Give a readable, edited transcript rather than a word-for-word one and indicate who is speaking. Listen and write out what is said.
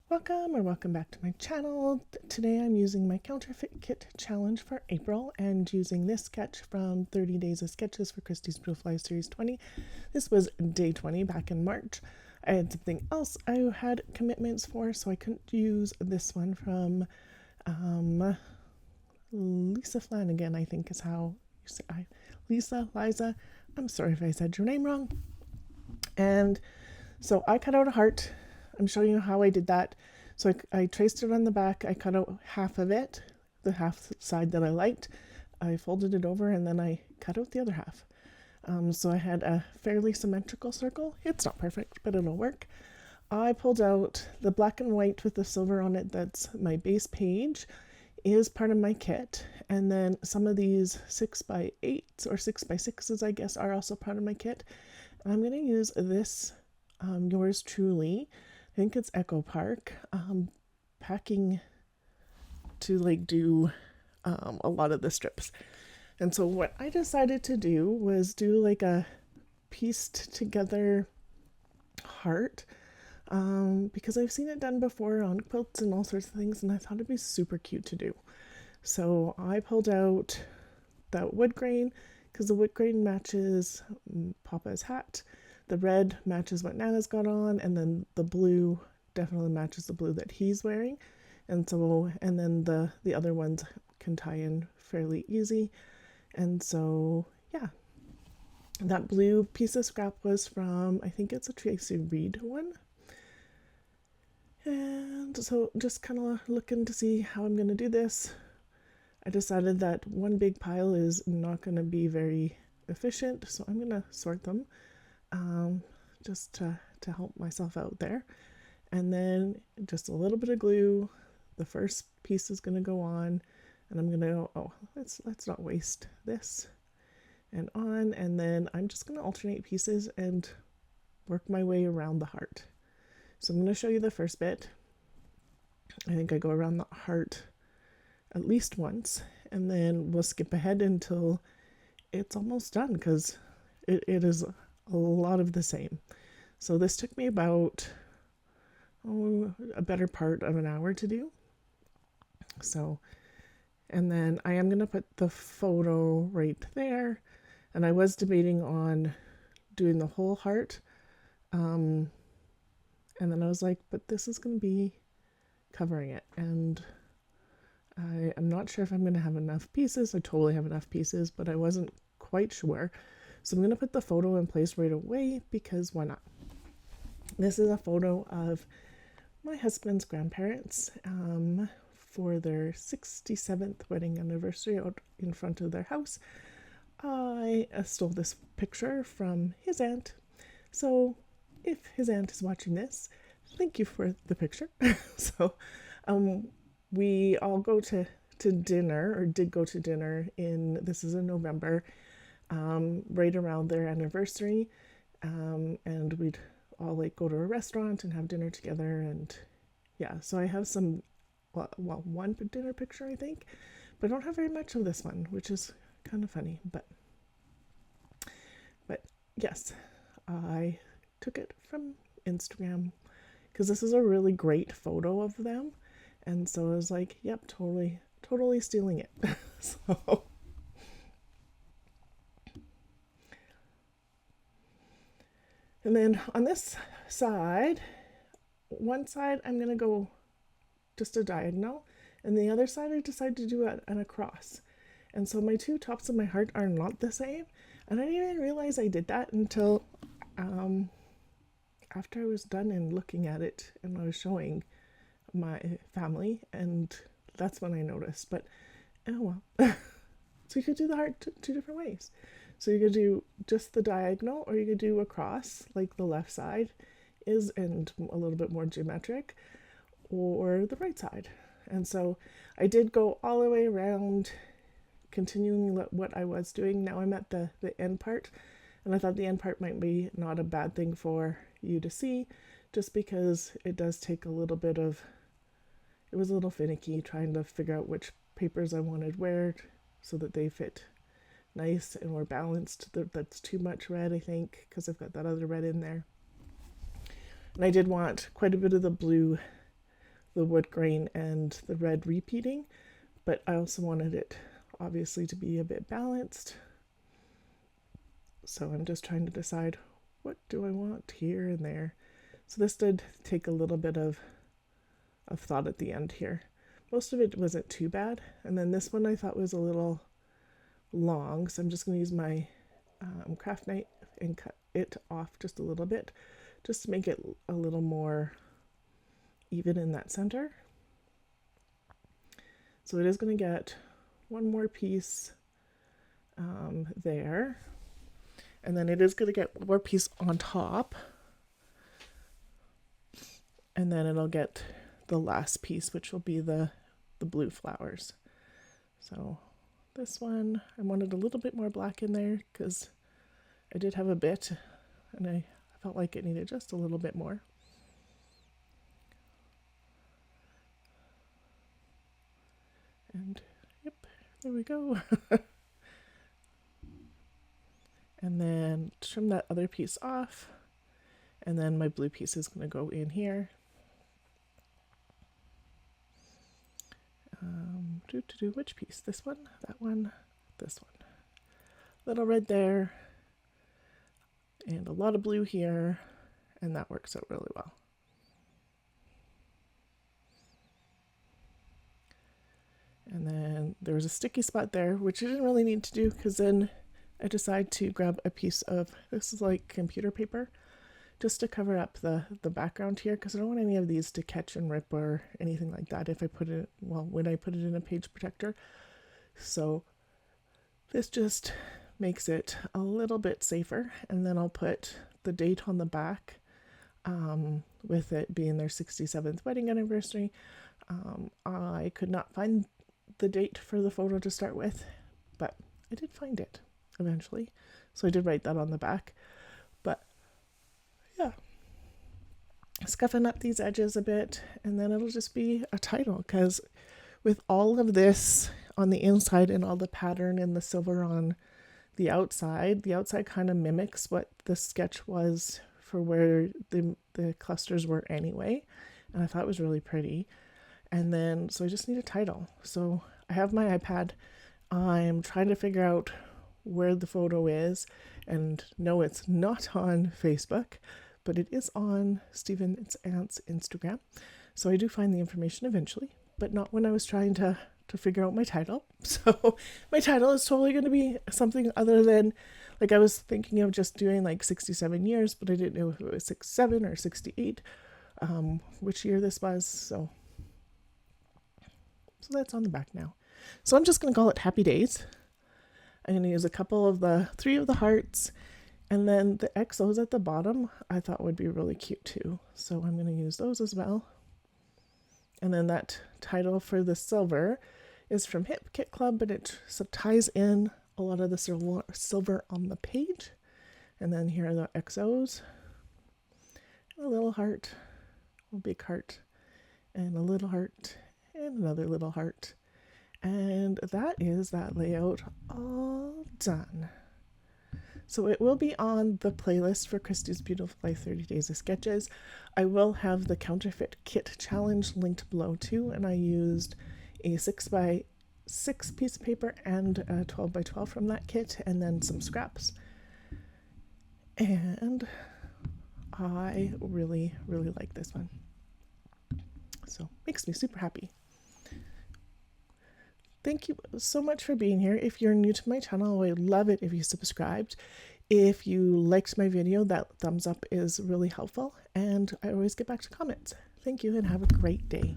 Speaker 1: Welcome or welcome back to my channel. Today I'm using my counterfeit kit challenge for April and using this sketch from 30 Days of Sketches for Christie's Beautiful Life Series 20. This was day 20 back in March. I had something else I had commitments for, so I couldn't use this one from Lyssa Flanagan, I think is how you say Lyssa. I'm sorry if I said your name wrong. And so I cut out a heart. I'm showing you how I did that. So I traced it on the back. I cut out half of it, the half side that I liked. I folded it over and then I cut out the other half. So I had a fairly symmetrical circle. It's not perfect, but it'll work. I pulled out the black and white with the silver on it. That's my base page, is part of my kit. And then some of these 6x8s or 6x6s, I guess, are also part of my kit. And I'm going to use this Yours Truly, I think it's Echo Park, packing to like do a lot of the strips. And so what I decided to do was do like a pieced together heart, because I've seen it done before on quilts and all sorts of things, and I thought it'd be super cute to do. So I pulled out that wood grain because the wood grain matches Papa's hat. The red matches what Nana's got on, and then the blue definitely matches the blue that he's wearing. And then the other ones can tie in fairly easy. And so, yeah. That blue piece of scrap was from, I think it's a Tracy Reed one. And so just kind of looking to see how I'm going to do this. I decided that one big pile is not going to be very efficient, so I'm going to sort them. Just to help myself out there. And then just a little bit of glue. The first piece is going to go on, and I'm going to go, oh, let's not waste this, and on. And then I'm just going to alternate pieces and work my way around the heart. So I'm going to show you the first bit. I think I go around the heart at least once, and then we'll skip ahead until it's almost done, because it is a lot of the same. So this took me about a better part of an hour to do. So, and then I am going to put the photo right there. And I was debating on doing the whole heart. And then I was like, but this is going to be covering it. And I'm not sure if I'm going to have enough pieces. I totally have enough pieces, but I wasn't quite sure. So I'm going to put the photo in place right away, because why not? This is a photo of my husband's grandparents for their 67th wedding anniversary out in front of their house. I stole this picture from his aunt. So if his aunt is watching this, thank you for the picture. So we all go to dinner, or did go to dinner this is in November, right around their anniversary, and we'd all like go to a restaurant and have dinner together. And yeah, so I have some, one dinner picture, I think, but I don't have very much of this one, which is kind of funny. But yes, I took it from Instagram because this is a really great photo of them, and so I was like, yep, totally stealing it. So and then on this side, one side I'm going to go just a diagonal, and the other side I decided to do an across. And so my two tops of my heart are not the same, and I didn't even realize I did that until after I was done and looking at it, and I was showing my family, and that's when I noticed. But oh well. So you could do the heart two different ways. So you could do just the diagonal, or you could do across, like the left side is, and a little bit more geometric, or the right side. And so I did go all the way around, continuing what I was doing. Now I'm at the end part, and I thought the end part might be not a bad thing for you to see, just because it does take a little bit of, it was a little finicky trying to figure out which papers I wanted where so that they fit nice and were balanced. That's too much red, I think, because I've got that other red in there. And I did want quite a bit of the blue the wood grain and the red repeating, but I also wanted it obviously to be a bit balanced. So I'm just trying to decide what do I want here and there. So this did take a little bit of thought at the end here. Most of it wasn't too bad. And then this one I thought was a little long, so I'm just going to use my craft knife and cut it off just a little bit, just to make it a little more even in that center. So it is going to get one more piece there, and then it is going to get one more piece on top, and then it'll get the last piece, which will be the blue flowers. So this one, I wanted a little bit more black in there because I did have a bit, and I felt like it needed just a little bit more. And yep, there we go. And then trim that other piece off, and then my blue piece is going to go in here. Which piece? This one, that one, this one. Little red there, and a lot of blue here, and that works out really well. And then there was a sticky spot there, which I didn't really need to do, because then I decided to grab a piece of, this is like computer paper, just to cover up the background here, because I don't want any of these to catch and rip or anything like that if I put it, well, when I put it in a page protector. So this just makes it a little bit safer. And then I'll put the date on the back, with it being their 67th wedding anniversary. I could not find the date for the photo to start with, but I did find it eventually. So I did write that on the back. But yeah, scuffing up these edges a bit, and then it'll just be a title, because with all of this on the inside and all the pattern and the silver on the outside kind of mimics what the sketch was for where the clusters were anyway, and I thought it was really pretty. And then so I just need a title. So I have my iPad, I'm trying to figure out where the photo is, and no, it's not on Facebook, but it is on Stephen's aunt's Instagram. So I do find the information eventually, but not when I was trying to figure out my title. So my title is totally going to be something other than, like, I was thinking of just doing like 67 years, but I didn't know if it was 67 or 68, which year this was. So that's on the back now. So I'm just going to call it Happy Days. I'm going to use a couple of the 3 of the hearts, and then the XOs at the bottom I thought would be really cute too. So I'm going to use those as well. And then that title for the silver is from Hip Kit Club, but it ties in a lot of the silver on the page. And then here are the XOs. A little heart, a big heart, and a little heart, and another little heart. And that is that layout all done. So it will be on the playlist for Christy's Beautiful Life 30 Days of Sketches. I will have the counterfeit kit challenge linked below too, and I used a 6x6 piece of paper and a 12x12 from that kit, and then some scraps. And I really, really like this one. So makes me super happy. Thank you so much for being here. If you're new to my channel, I would love it if you subscribed. If you liked my video, that thumbs up is really helpful, and I always get back to comments. Thank you and have a great day.